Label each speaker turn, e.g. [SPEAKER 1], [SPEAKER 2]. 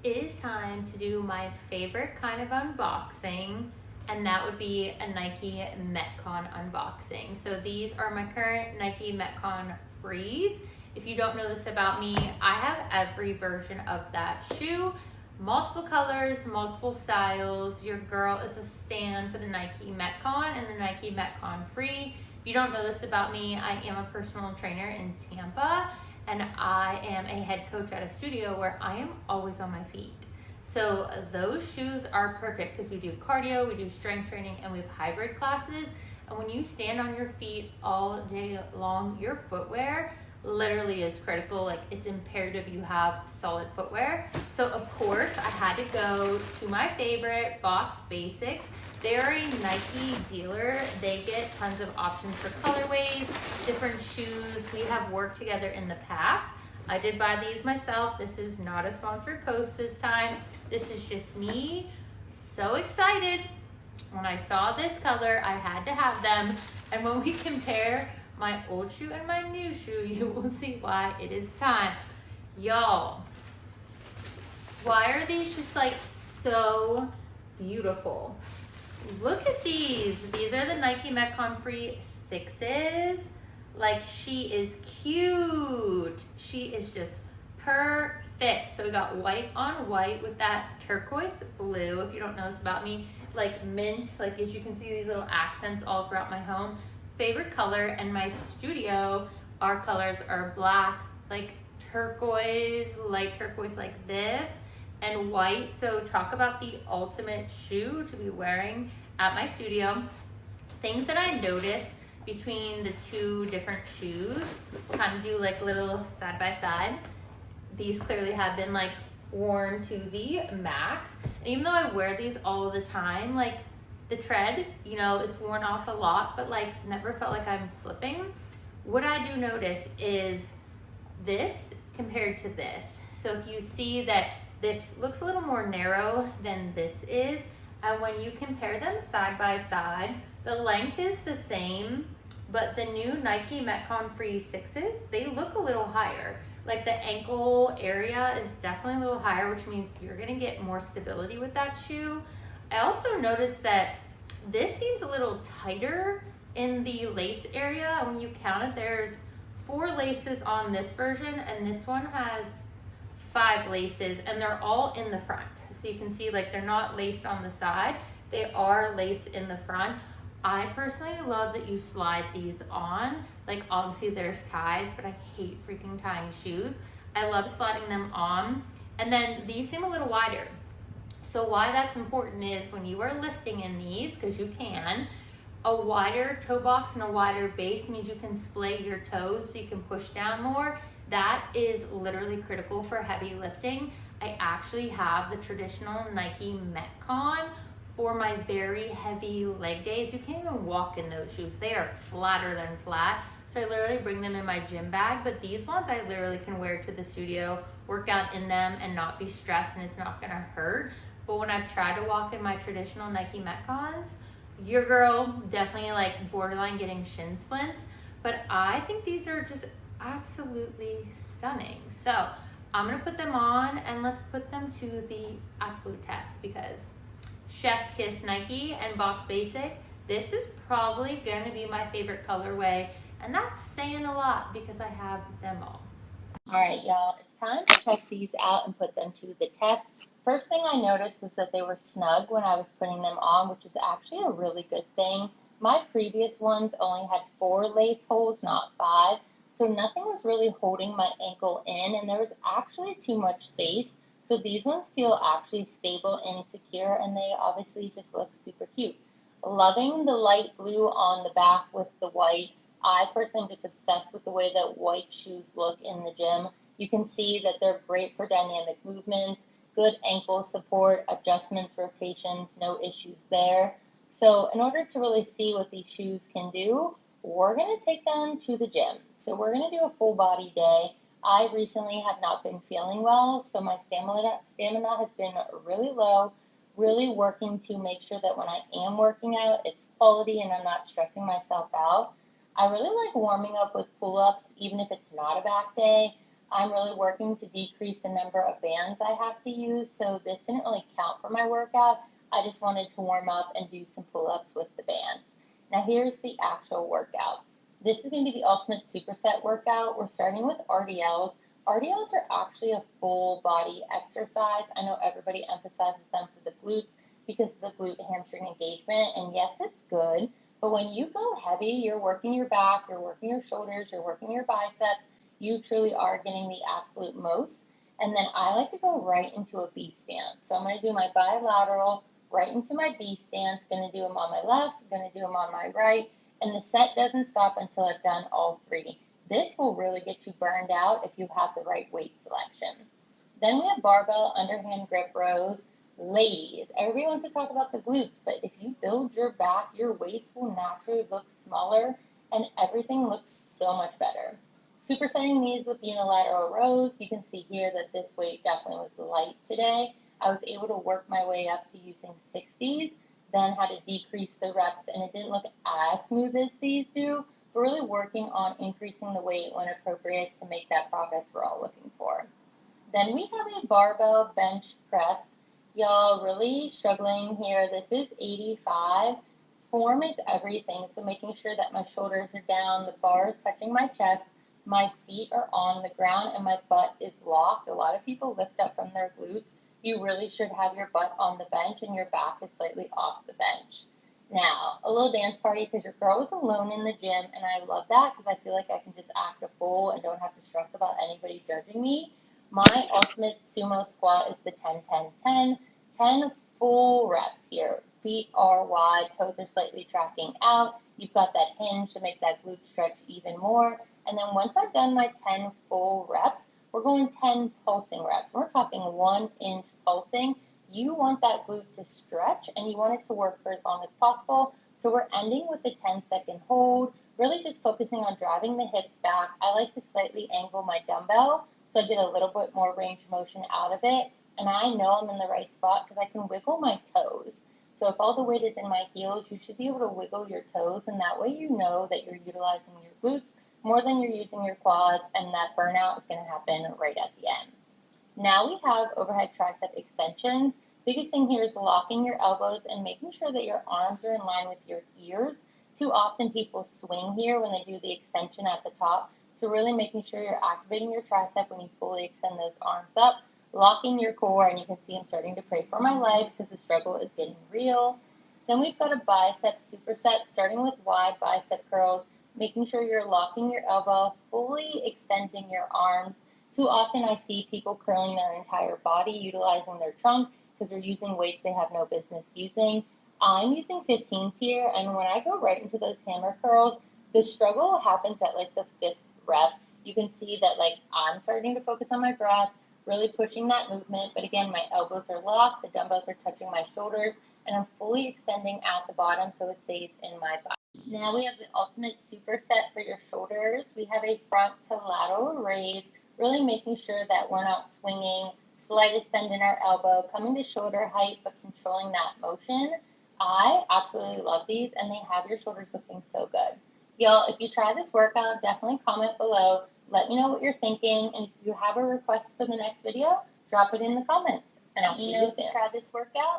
[SPEAKER 1] it is time to do my favorite kind of unboxing, and that would be a Nike Metcon unboxing. So these are my current Nike Metcon Frees. If you don't know this about me, I have every version of that shoe. Multiple colors, multiple styles. Your girl is a stan for the Nike Metcon and the Nike Metcon Free. If you don't know this about me, I am a personal trainer in Tampa, and I am a head coach at a studio where I am always on my feet. So those shoes are perfect because we do cardio, we do strength training, and we have hybrid classes. And when you stand on your feet all day long, your footwear literally is critical. Like, it's imperative you have solid footwear. So of course I had to go to my favorite, Box Basics. They're a Nike dealer. They get tons of options for colorways, different shoes. We have worked together in the past. I did buy these myself. This is not a sponsored post this time. This is just me so excited. When I saw this color, I had to have them. And when we compare my old shoe and my new shoe, you will see why it is time. Y'all, why are these just like so beautiful? Look at these. These are the Nike Metcon Free 6s. Like, she is cute. She is just perfect. So we got white on white with that turquoise blue. If you don't know this about me, like mint, like as you can see these little accents all throughout my home. Favorite color, and my studio, our colors are black, like turquoise, light turquoise like this, and white. So talk about the ultimate shoe to be wearing at my studio. Things that I noticed between the two different shoes, kind of do like little side by side. These clearly have been like worn to the max. And even though I wear these all the time, like the tread, you know, it's worn off a lot, but like never felt like I'm slipping. What I do notice is this compared to this. So if you see that this looks a little more narrow than this is, and when you compare them side by side, the length is the same, but the new Nike Metcon Free 6s, they look a little higher. Like the ankle area is definitely a little higher, which means you're gonna get more stability with that shoe. I also noticed that this seems a little tighter in the lace area. When you count it, there's 4 laces on this version, and this one has 5 laces, and they're all in the front. So you can see, like, they're not laced on the side, they are laced in the front. I personally love that you slide these on. Like, obviously there's ties, but I hate freaking tying shoes. I love sliding them on. And then these seem a little wider. So why that's important is when you are lifting in these, because you can, a wider toe box and a wider base means you can splay your toes so you can push down more. That is literally critical for heavy lifting. I actually have the traditional Nike Metcon for my very heavy leg days. You can't even walk in those shoes. They are flatter than flat. So I literally bring them in my gym bag, but these ones I literally can wear to the studio, work out in them and not be stressed, and it's not gonna hurt. But when I've tried to walk in my traditional Nike Metcons, your girl definitely like borderline getting shin splints. But I think these are just absolutely stunning. So I'm gonna put them on and let's put them to the absolute test, because Chef's Kiss Nike and Box Basic, this is probably gonna be my favorite colorway, and that's saying a lot because I have them all. All right, y'all, it's time to check these out and put them to the test. First thing I noticed was that they were snug when I was putting them on, which is actually a really good thing. My previous ones only had 4 lace holes, not 5, so nothing was really holding my ankle in, and there was actually too much space. So these ones feel actually stable and secure, and they obviously just look super cute. Loving the light blue on the back with the white. I personally am just obsessed with the way that white shoes look in the gym. You can see that they're great for dynamic movements, good ankle support, adjustments, rotations, no issues there. So in order to really see what these shoes can do, we're going to take them to the gym. So we're going to do a full body day. I recently have not been feeling well, so my stamina has been really low, really working to make sure that when I am working out, it's quality and I'm not stressing myself out. I really like warming up with pull-ups, even if it's not a back day. I'm really working to decrease the number of bands I have to use, so this didn't really count for my workout. I just wanted to warm up and do some pull-ups with the bands. Now here's the actual workout. This is going to be the ultimate superset workout. We're starting with RDLs. RDLs are actually a full body exercise. I know everybody emphasizes them for the glutes because of the glute hamstring engagement, and yes, it's good, but when you go heavy, you're working your back, you're working your shoulders, you're working your biceps, you truly are getting the absolute most. And then I like to go right into a B stance. So I'm going to do my bilateral right into my B stance, going to do them on my left, going to do them on my right, and the set doesn't stop until I've done all three. This will really get you burned out if you have the right weight selection. Then we have barbell underhand grip rows. Ladies, everybody wants to talk about the glutes, but if you build your back, your waist will naturally look smaller and everything looks so much better. Supersetting these with unilateral rows, you can see here that this weight definitely was light today. I was able to work my way up to using 60s, then had to decrease the reps, and it didn't look as smooth as these do, but really working on increasing the weight when appropriate to make that progress we're all looking for. Then we have a barbell bench press. Y'all really struggling here. This is 85. Form is everything, so making sure that my shoulders are down, the bar is touching my chest, my feet are on the ground, and my butt is locked. A lot of people lift up from their glutes. You really should have your butt on the bench and your back is slightly off the bench. Now, a little dance party because your girl is alone in the gym, and I love that because I feel like I can just act a fool and don't have to stress about anybody judging me. My ultimate sumo squat is the 10-10-10. 10 full reps here. Feet are wide, toes are slightly tracking out. You've got that hinge to make that glute stretch even more. And then once I've done my 10 full reps, we're going 10 pulsing reps. We're talking 1 inch pulsing. You want that glute to stretch and you want it to work for as long as possible. So we're ending with the 10-second hold, really just focusing on driving the hips back. I like to slightly angle my dumbbell so I get a little bit more range of motion out of it. And I know I'm in the right spot because I can wiggle my toes. So if all the weight is in my heels, you should be able to wiggle your toes, and that way you know that you're utilizing your glutes more than you're using your quads, and that burnout is going to happen right at the end. Now we have overhead tricep extensions. Biggest thing here is locking your elbows and making sure that your arms are in line with your ears. Too often people swing here when they do the extension at the top. So really making sure you're activating your tricep when you fully extend those arms up, locking your core, and you can see I'm starting to pray for my life because the struggle is getting real. Then we've got a bicep superset, starting with wide bicep curls, making sure you're locking your elbow, fully extending your arms. Too often I see people curling their entire body, utilizing their trunk because they're using weights they have no business using. I'm using 15s here, and when I go right into those hammer curls, the struggle happens at like the 5th rep. You can see that like I'm starting to focus on my breath, really pushing that movement, but again, my elbows are locked, the dumbbells are touching my shoulders, and I'm fully extending out the bottom so it stays in my body. Now we have the ultimate superset for your shoulders. We have a front to lateral raise, really making sure that we're not swinging, slightest bend in our elbow, coming to shoulder height, but controlling that motion. I absolutely love these, and they have your shoulders looking so good. Y'all, if you try this workout, definitely comment below. Let me know what you're thinking, and if you have a request for the next video, drop it in the comments, and I'll see you soon. Try this workout.